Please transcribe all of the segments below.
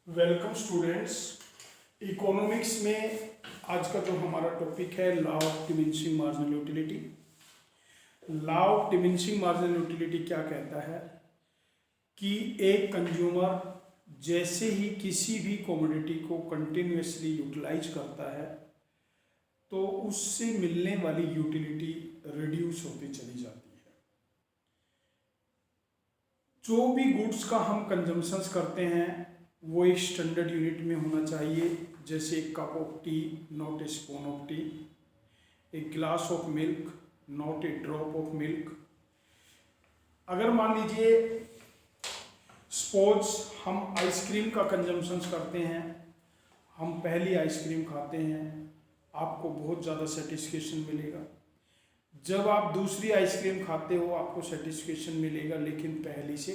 Welcome students. Economics में आज का जो हमारा टॉपिक है law of diminishing marginal utility. Law of diminishing marginal utility क्या कहता है कि एक कंज्यूमर जैसे ही किसी भी कमोडिटी को कंटिन्यूसली यूटिलाइज करता है तो उससे मिलने वाली यूटिलिटी रिड्यूस होती चली जाती है। जो भी गुड्स का हम कंजम्पशंस करते हैं वो एक स्टैंडर्ड यूनिट में होना चाहिए, जैसे एक cup of tea not a spoon of tea, एक glass of milk not a drop of milk. अगर मान लीजिए सपोज हम आइसक्रीम का कंजम्पशंस करते हैं, हम पहली आइसक्रीम खाते हैं, आपको बहुत ज़्यादा सेटिस्फेक्शन मिलेगा। जब आप दूसरी आइसक्रीम खाते हो आपको सेटिस्फेक्शन मिलेगा, लेकिन पहली से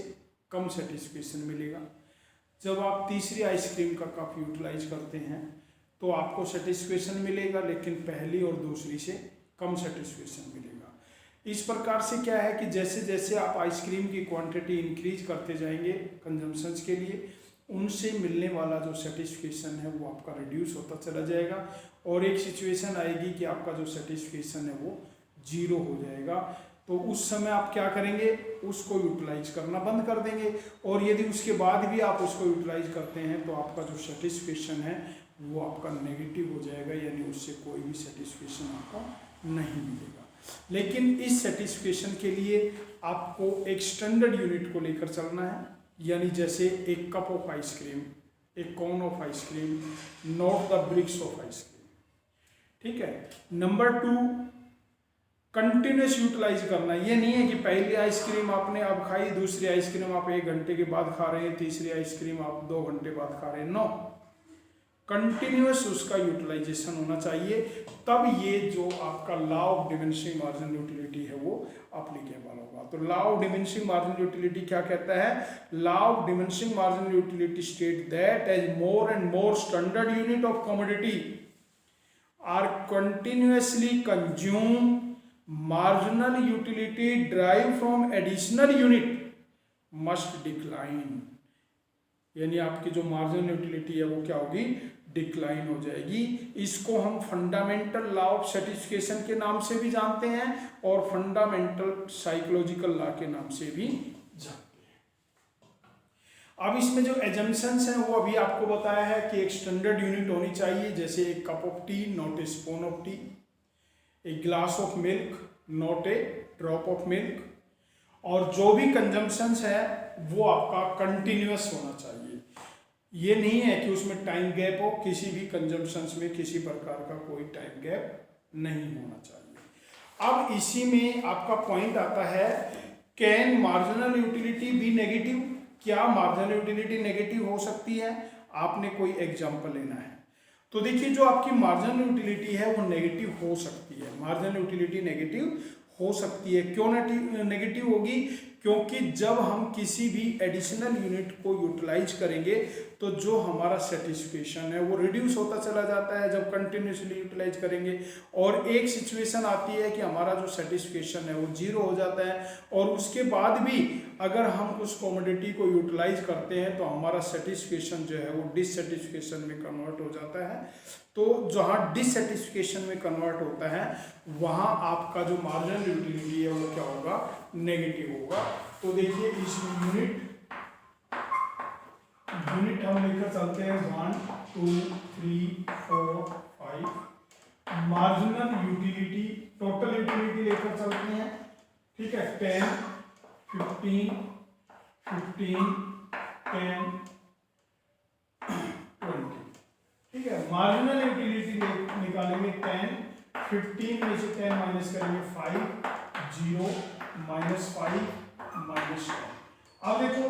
कम सेटिस्फेक्शन मिलेगा। जब आप तीसरी आइसक्रीम का कप यूटिलाइज करते हैं तो आपको सेटिस्फेक्शन मिलेगा, लेकिन पहली और दूसरी से कम सेटिस्फेक्शन मिलेगा। इस प्रकार से क्या है कि जैसे जैसे आप आइसक्रीम की क्वांटिटी इंक्रीज करते जाएंगे कंजम्पशंस के लिए, उनसे मिलने वाला जो सेटिस्फेक्शन है वो आपका रिड्यूस होता चला जाएगा और एक सिचुएशन आएगी कि आपका जो सेटिस्फेक्शन है वो जीरो हो जाएगा। तो उस समय आप क्या करेंगे, उसको यूटिलाइज करना बंद कर देंगे। और यदि उसके बाद भी आप उसको यूटिलाइज करते हैं तो आपका जो सेटिस्फेक्शन है वो आपका नेगेटिव हो जाएगा, यानी उससे कोई भी सेटिस्फेक्शन आपको नहीं मिलेगा। लेकिन इस सेटिस्फेक्शन के लिए आपको एक स्टैंडर्ड यूनिट को लेकर चलना है, यानी जैसे एक कप ऑफ आइसक्रीम, एक cone of ice cream, not the bricks of ice cream. ठीक है। नंबर 2, कंटिन्यूस यूटिलाइज करना। ये नहीं है कि पहली आइसक्रीम आपने अब खाई, दूसरी आइसक्रीम आप 1 घंटे के बाद खा रहे हैं, तीसरी आइसक्रीम आप 2 घंटे बाद खा रहे हैं। नो, कंटिन्यूस उसका यूटिलाइजेशन होना चाहिए, तब ये जो आपका law of diminishing marginal utility है वो अप्लीकेबल होगा। तो law of diminishing marginal utility क्या कहता है? Law of diminishing marginal utility state that as more and more standard unit of commodity are continuously consume, marginal utility derived from additional unit must decline। यानी आपकी जो marginal utility है वो क्या होगी? डिक्लाइन हो जाएगी। इसको हम फंडामेंटल लॉ ऑफ सेटिस्फिकेशन के नाम से भी जानते हैं और फंडामेंटल साइकोलॉजिकल लॉ के नाम से भी जानते हैं। अब इसमें जो एजम्पशंस हैं वो अभी आपको बताया है कि एक स्टैंडर्ड यूनिट होनी चाहिए, जैसे एक cup of tea not a spoon of tea, एक glass of milk not a drop of milk, और जो भी कंजम्पशंस है वो आपका कंटिन्यूअस होना चाहिए। ये नहीं है कि उसमें टाइम गैप हो, किसी भी कंजम्पशंस में किसी प्रकार का कोई टाइम गैप नहीं होना चाहिए। अब इसी में आपका पॉइंट आता है, can marginal utility be negative? क्या मार्जिनल यूटिलिटी नेगेटिव हो सकती है? आपने कोई एग्जांपल लेना है। तो देखिए, जो आपकी मार्जिनल यूटिलिटी है वो नेगेटिव हो सकती है। मार्जिनल यूटिलिटी नेगेटिव हो सकती है। क्यों नेगेटिव होगी? क्योंकि जब हम किसी भी एडिशनल यूनिट को यूटिलाइज करेंगे तो जो हमारा सेटिस्फेक्शन है वो रिड्यूस होता चला जाता है जब कंटिन्यूसली यूटिलाइज करेंगे। और एक सिचुएशन आती है कि हमारा जो सेटिस्फेक्शन है वो जीरो हो जाता है, और उसके बाद भी अगर हम उस कमोडिटी को यूटिलाइज करते हैं तो हमारा सेटिस्फेक्शन जो है वो डिससेटिस्फेक्शन में कन्वर्ट हो जाता है। तो जहाँ डिससेटिस्फेक्शन में कन्वर्ट होता है वहाँ आपका जो मार्जिनल यूटिलिटी है वो क्या होगा? नेगेटिव होगा। तो देखिए, इसमें यूनिट हम लेकर चलते हैं 1 2 3 4 5। मार्जिनल यूटिलिटी, टोटल यूटिलिटी लेकर चलते हैं। ठीक है, 10 15 15 10 20। ठीक है, मार्जिनल यूटिलिटी निकालेंगे 10, 15 में से 10 माइनस करेंगे 5, 0 -5 -10। अब देखो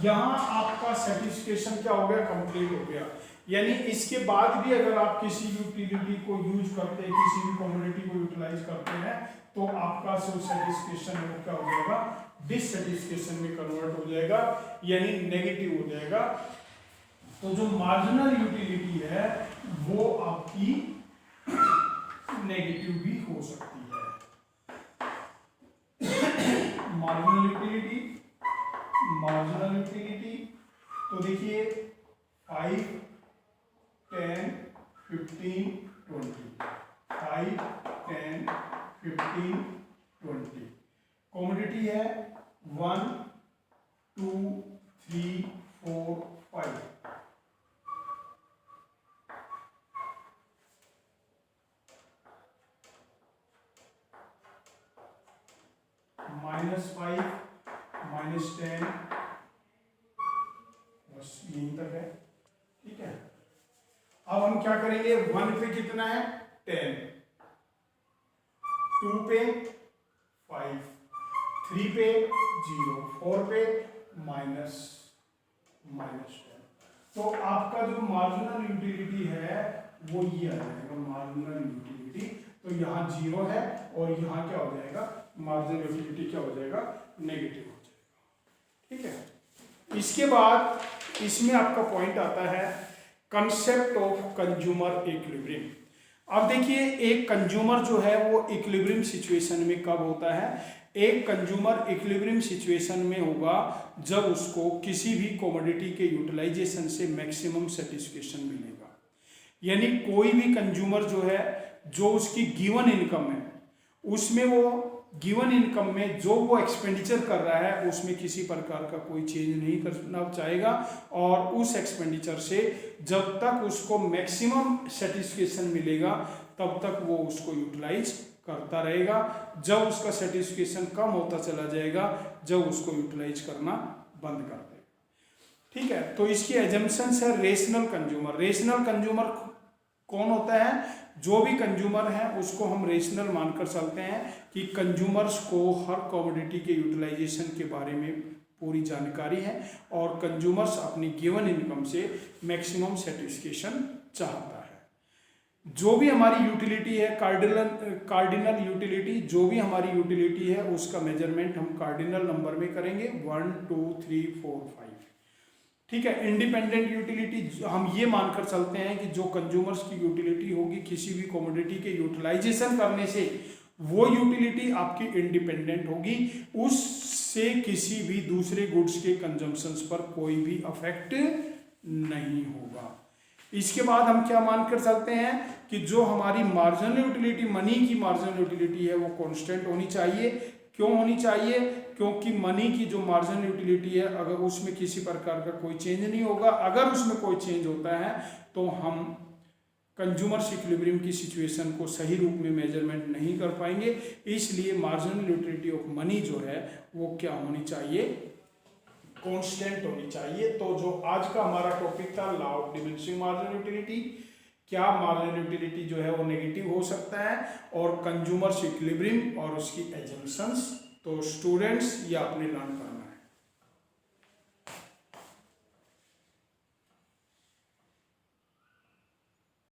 यहाँ आपका सेटिस्फेक्शन क्या हो गया? कंप्लीट हो गया। यानी इसके बाद भी अगर आप किसी यूटिलिटी को यूज करते हैं, किसी भी कमोडिटी को यूटिलाइज करते हैं, तो आपका जो सेटिस्फेक्शन है वो क्या हो जाएगा? डिससेटिस्फेक्शन में कन्वर्ट हो जाएगा, यानी नेगेटिव हो जाएगा। तो जो मार्जिनल यूटिलिटी है वो आपकी नेगेटिव भी हो सकती है। मार्जिनल यूटिलिटी तो देखिए 5, 10, 15, 20, 5, 10, 15, 20। कमोडिटी है 1, 2, 3, 4, 5। -5, -10, बस यहीं तक है। ठीक है, अब हम क्या करेंगे, 1 पे कितना है 10, 2 पे 5, 3 पे 0, 4 पे -10। तो आपका जो मार्जिनल यूटिलिटी है वो ये आ जाएगा, मार्जिनल यूटिलिटी। तो यहाँ 0 है और यहाँ क्या हो जाएगा, मार्जिनल यूटिलिटी क्या हो जाएगा, नेगेटिव हो जाएगा। ठीक है, इसके बाद इसमें आपका पॉइंट आता है कंसेप्ट ऑफ कंज्यूमर इक्विलिब्रियम। अब देखिए, एक कंज्यूमर जो है वो इक्विलिब्रियम सिचुएशन में कब होता है, एक कंज्यूमर इक्विलिब्रियम सिचुएशन में होगा जब उसको किसी भी कमोडिटी के यूटिलाइजेशन से मैक्सिमम सेटिस्फेक्शन मिलेगा। यानी कोई भी कंज्यूमर जो है, जो उसकी गिवन इनकम है, उसमें वो गिवन इनकम में जो वो एक्सपेंडिचर कर रहा है उसमें किसी प्रकार का कोई चेंज नहीं करना चाहेगा, और उस एक्सपेंडिचर से जब तक उसको मैक्सिमम सेटिस्फेक्शन मिलेगा तब तक वो उसको यूटिलाइज करता रहेगा। जब उसका सेटिस्फेक्शन कम होता चला जाएगा, जब उसको यूटिलाइज करना बंद कर देगा। ठीक है, तो इसकी एजम्पशंस है रेशनल कंज्यूमर। रेशनल कंज्यूमर कौन होता है, जो भी कंज्यूमर है उसको हम रेशनल मानकर चलते हैं कि कंज्यूमर्स को हर कमोडिटी के यूटिलाइजेशन के बारे में पूरी जानकारी है और कंज्यूमर्स अपनी गिवन इनकम से मैक्सिमम सेटिस्फेक्शन चाहता है। जो भी हमारी यूटिलिटी है, कार्डिनल यूटिलिटी, जो भी हमारी यूटिलिटी है उसका मेजरमेंट हम कार्डिनल नंबर में करेंगे, 1, 2, 3, 4, 5। ठीक है, इंडिपेंडेंट यूटिलिटी हम ये मानकर चलते हैं कि जो कंज्यूमर्स की यूटिलिटी होगी किसी भी कमोडिटी के यूटिलाइजेशन करने से, वो यूटिलिटी आपकी इंडिपेंडेंट होगी, उससे किसी भी दूसरे गुड्स के कंजम्पशंस पर कोई भी अफेक्ट नहीं होगा। इसके बाद हम क्या मानकर चलते हैं कि जो हमारी मार्जिनल यूटिलिटी, मनी की मार्जिनल यूटिलिटी है, वो कांस्टेंट होनी चाहिए। क्यों होनी चाहिए, क्योंकि मनी की जो मार्जिनल यूटिलिटी है अगर उसमें किसी प्रकार का कोई चेंज नहीं होगा, अगर उसमें कोई चेंज होता है तो हम कंज्यूमर इक्विलिब्रियम की सिचुएशन को सही रूप में मेजरमेंट नहीं कर पाएंगे। इसलिए मार्जिनल यूटिलिटी ऑफ मनी जो है वो क्या होनी चाहिए, कांस्टेंट होनी चाहिए। तो जो आज का हमारा टॉपिक था law of diminishing marginal utility, क्या मार्जिनल यूटिलिटी जो है वो नेगेटिव हो सकता है, और कंज्यूमर इक्विलिब्रियम और उसकी एजम्पशंस। तो स्टूडेंट्स ये आपने लर्न करना है।